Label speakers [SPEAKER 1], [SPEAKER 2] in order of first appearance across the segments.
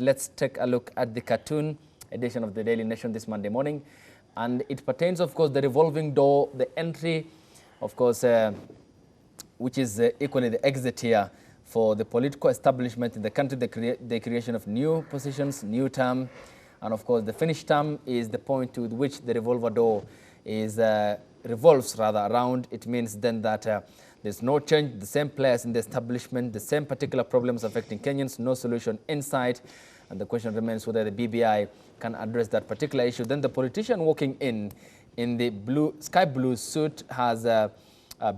[SPEAKER 1] let's take a look at the cartoon edition of the Daily Nation this Monday morning. And it pertains, of course, the revolving door, the entry, of course, which is equally the exit here for the political establishment in the country, the creation of new positions, new term. And of course, the finished term is the point with which the revolver door is revolves around. It means then that there's no change, the same players in the establishment, the same particular problems affecting Kenyans, no solution in sight. And the question remains whether the BBI can address that particular issue. Then the politician walking in the sky blue suit has a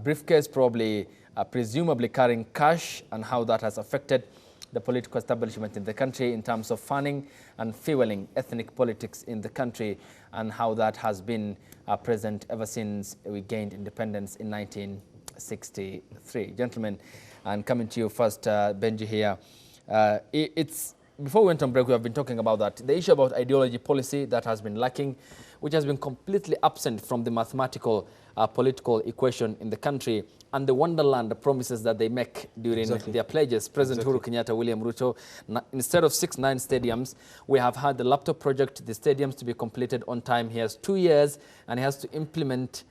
[SPEAKER 1] briefcase, probably presumably carrying cash, and how that has affected the political establishment in the country in terms of funding and fueling ethnic politics in the country, and how that has been present ever since we gained independence in 1963. Gentlemen, and coming to you first, Benji here. Before we went on break, we have been talking about that. The issue about ideology policy that has been lacking, which has been completely absent from the mathematical political equation in the country, and the wonderland, the promises that they make during their pledges. President Uhuru Kenyatta, William Ruto, instead of 9 stadiums, we have had the laptop project, the stadiums to be completed on time. He has 2 years, and he has to implement,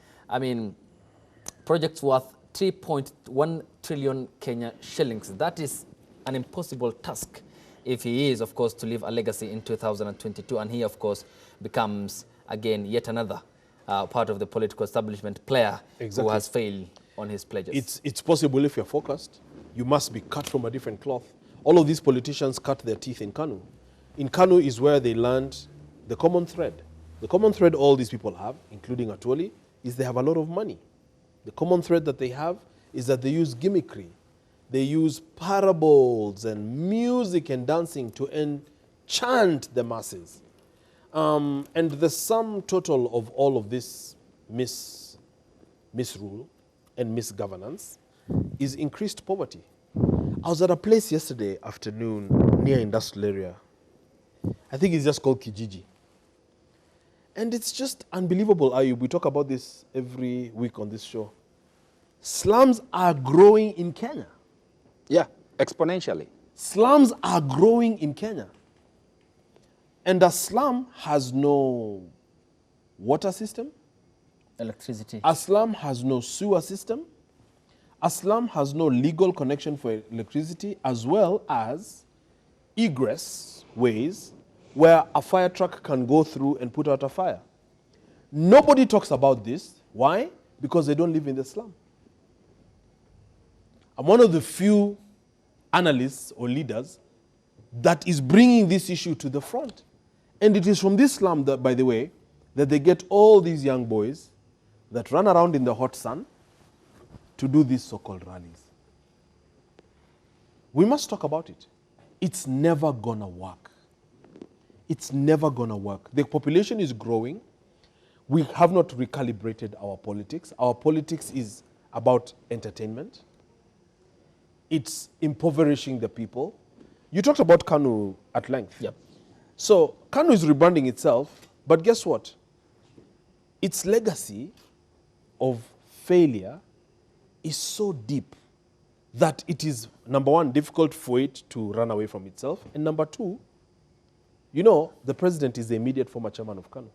[SPEAKER 1] projects worth 3.1 trillion Kenya shillings. That is an impossible task if he is, of course, to leave a legacy in 2022. And he, of course, becomes, again, yet another part of the political establishment player who has failed on his pledges.
[SPEAKER 2] It's possible if you're focused. You must be cut from a different cloth. All of these politicians cut their teeth in KANU. In KANU is where they learned the common thread. The common thread all these people have, including Atwoli, is they have a lot of money. The common thread that they have is that they use gimmickry. They use parables and music and dancing to enchant the masses. And the sum total of all of this misrule and misgovernance is increased poverty. I was at a place yesterday afternoon near industrial area. I think it's just called Kijiji. And it's just unbelievable, Ayub. We talk about this every week on this show. Slums are growing in Kenya.
[SPEAKER 3] Yeah, exponentially.
[SPEAKER 2] Slums are growing in Kenya. And a slum has no water system.
[SPEAKER 1] Electricity.
[SPEAKER 2] A slum has no sewer system. A slum has no legal connection for electricity, as well as egress ways where a fire truck can go through and put out a fire. Nobody talks about this. Why? Because they don't live in the slum. I'm one of the few analysts or leaders that is bringing this issue to the front. And it is from this slum, that, by the way, that they get all these young boys that run around in the hot sun to do these so-called rallies. We must talk about it. It's never gonna work. It's never gonna work. The population is growing. We have not recalibrated our politics. Our politics is about entertainment. It's impoverishing the people. You talked about KANU at length.
[SPEAKER 1] Yep.
[SPEAKER 2] So KANU is rebranding itself, but guess what? Its legacy of failure is so deep that it is, number one, difficult for it to run away from itself. And number two, you know, the president is the immediate former chairman of KANU.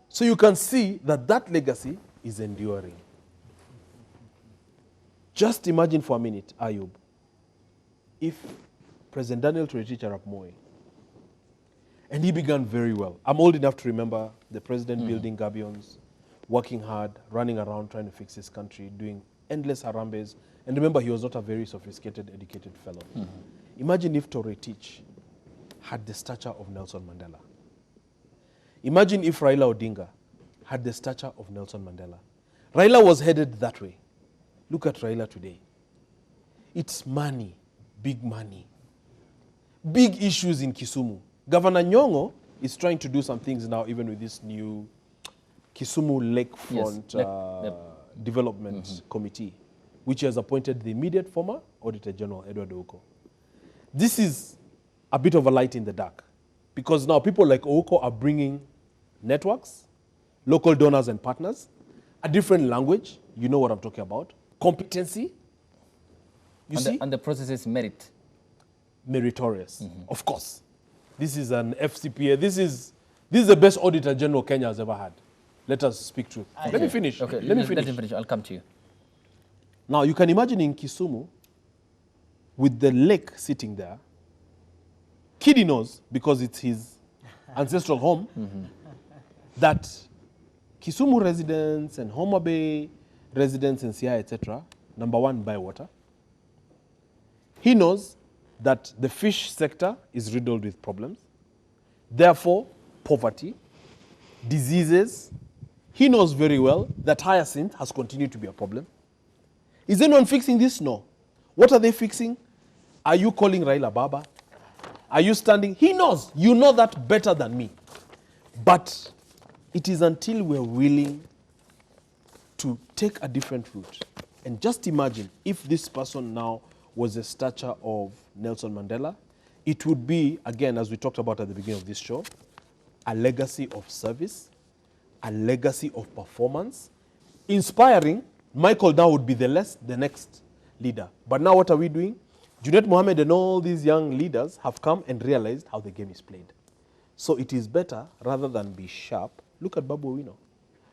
[SPEAKER 2] So you can see that that legacy is enduring. Just imagine for a minute, Ayub, if President Daniel Toroitich arap Moi, and he began very well. I'm old enough to remember the president building gabions, working hard, running around trying to fix his country, doing endless harambes. And remember, he was not a very sophisticated, educated fellow. Imagine if Toroitich had the stature of Nelson Mandela. Imagine if Raila Odinga had the stature of Nelson Mandela. Raila was headed that way. Look at Raila today. It's money, big money. Big issues in Kisumu. Governor Nyong'o is trying to do some things now, even with this new Kisumu Lakefront Development Committee, which has appointed the immediate former Auditor General, Edward Ouko. This is a bit of a light in the dark, because now people like Ouko are bringing networks, local donors and partners, a different language, you know what I'm talking about, competency, you see?
[SPEAKER 1] And the process is merit.
[SPEAKER 2] meritorious. Of course. This is an FCPA. This is the best Auditor General Kenya has ever had. Let us speak truth. Let me finish.
[SPEAKER 1] Okay,
[SPEAKER 2] Let me
[SPEAKER 1] let
[SPEAKER 2] finish.
[SPEAKER 1] him finish. I'll come to you.
[SPEAKER 2] Now, you can imagine in Kisumu, with the lake sitting there, Kidi knows, because it's his ancestral home, that Kisumu residents and Homa Bay residents and Siaya, etc., number one, buy water. He knows that the fish sector is riddled with problems. Therefore, poverty, diseases. He knows very well that hyacinth has continued to be a problem. Is anyone fixing this? No. What are they fixing? Are you calling Raila Baba? Are you standing? He knows. You know that better than me. But it is until we're willing to take a different route. And just imagine if this person now was the stature of Nelson Mandela, it would be, again, as we talked about at the beginning of this show, a legacy of service, a legacy of performance, inspiring. Michael now would be the next leader. But now what are we doing? Junet Mohammed and all these young leaders have come and realized how the game is played. So it is better, rather than be sharp, look at Babu Owino.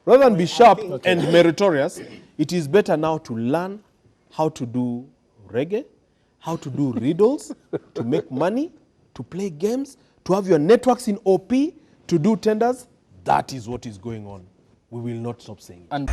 [SPEAKER 2] Rather than be sharp and meritorious, it is better now to learn how to do reggae, how to do riddles, to make money, to play games, to have your networks in OP, to do tenders. That is what is going on. We will not stop saying it.
[SPEAKER 1] And